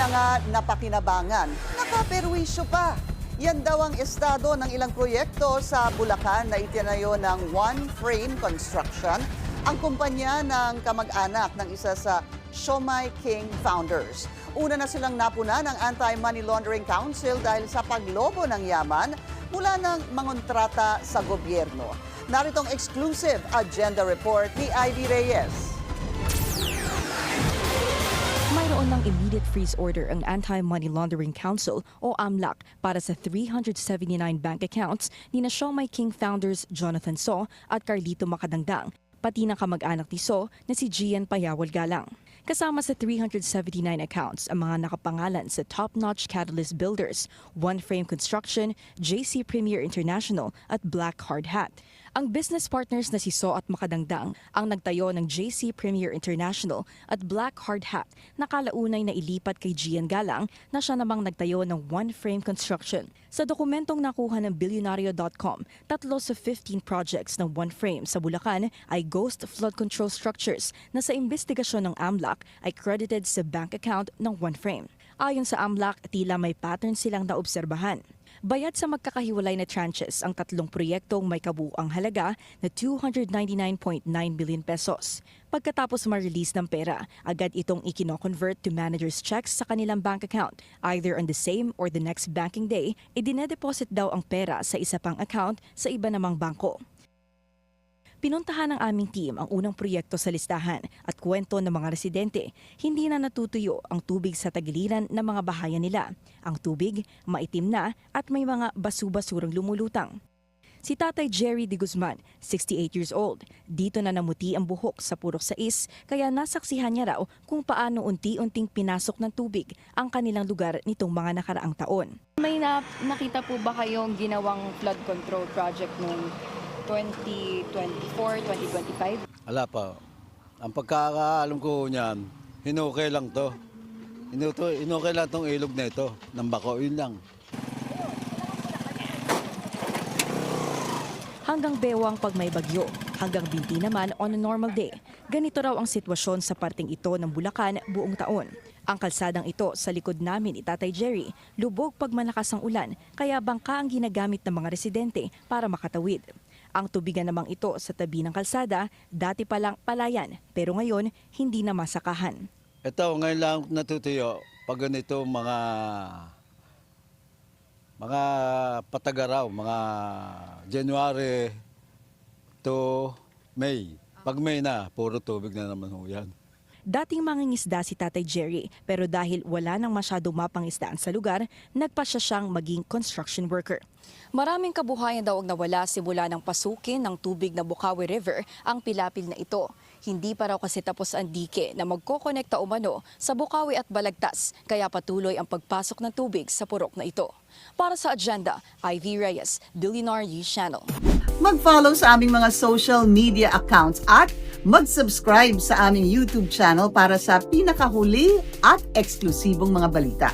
na nga napakinabangan, nakaperwisyo pa. Yan daw ang estado ng ilang proyekto sa Bulacan na itinayo ng One Frame Construction, ang kumpanya ng kamag-anak ng isa sa Siomai King founders. Una na silang napuna ng Anti-Money Laundering Council dahil sa paglobo ng yaman mula ng mangontrata sa gobyerno. Naritong exclusive agenda report ni Ivy Reyes. Mayroon ng immediate freeze order ang Anti-Money Laundering Council o AMLAC para sa 379 bank accounts ni na Siomai King founders Jonathan So at Carlito Macadangdang, pati ng kamag-anak ni So na si Gian Payawal Galang. Kasama sa 379 accounts ang mga nakapangalan sa top-notch Catalyst Builders, One Frame Construction, JC Premier International at Black Hard Hat. Ang business partners na si So at Macadangdang ang nagtayo ng JC Premier International at Black Hard Hat na kalaunay na ilipat kay Gian Galang na siya namang nagtayo ng One Frame Construction. Sa dokumentong nakuha ng Billionario.com, 3 sa 15 projects ng One Frame sa Bulacan ay ghost flood control structures na sa investigasyon ng AMLAC ay credited sa bank account ng One Frame. Ayon sa AMLAC, tila may pattern silang naobserbahan. Bayad sa magkakahiwalay na tranches ang 3 proyektong may kabuuang halaga na 299.9 billion pesos. Pagkatapos ma-release ng pera, agad itong ikino-convert to manager's checks sa kanilang bank account. Either on the same or the next banking day, idine-deposit daw ang pera sa isa pang account sa iba namang bangko. Pinuntahan ng aming team ang unang proyekto sa listahan at kwento ng mga residente, hindi na natutuyo ang tubig sa tagiliran ng mga bahayan nila. Ang tubig, maitim na at may mga basu-basurang lumulutang. Si Tatay Jerry de Guzman, 68 years old, dito na namuti ang buhok sa Purok 6 kaya nasaksihan niya raw kung paano unti-unting pinasok ng tubig ang kanilang lugar nitong mga nakaraang taon. May nakita po ba kayong ginawang flood control project noong 2024, 2025? Wala pa. Ang pagkakaalam ko niyan, hinukay lang to. Hinukay lang tong ilog na ito, ng bako, yun lang. Hanggang bewang pag may bagyo, hanggang binti naman on a normal day. Ganito raw ang sitwasyon sa parting ito ng Bulacan buong taon. Ang kalsadang ito sa likod namin ni Tatay Jerry, lubog pag malakas ang ulan, kaya bangka ang ginagamit ng mga residente para makatawid. Ang tubigan namang ito sa tabi ng kalsada, dati palang palayan, pero ngayon hindi na masakahan. Ito, ngayon lang natutuyo pag ganito mga patagaraw, mga January to May. Pag May na, puro tubig na naman ho yan. Dating mangingisda si Tatay Jerry, pero dahil wala nang masyadong mapangisdaan sa lugar, nagpasya siyang maging construction worker. Maraming kabuhayan daw ang nawala simula ng pasukin ng tubig na Bukawi River ang pilapil na ito. Hindi pa raw kasi tapos ang dike na magkokonekta umano sa Bukawi at Balagtas, kaya patuloy ang pagpasok ng tubig sa purok na ito. Para sa Agenda, Ivy Reyes, Billionaire Channel. Mag-follow sa aming mga social media accounts at mag-subscribe sa aming YouTube channel para sa pinakahuli at eksklusibong mga balita.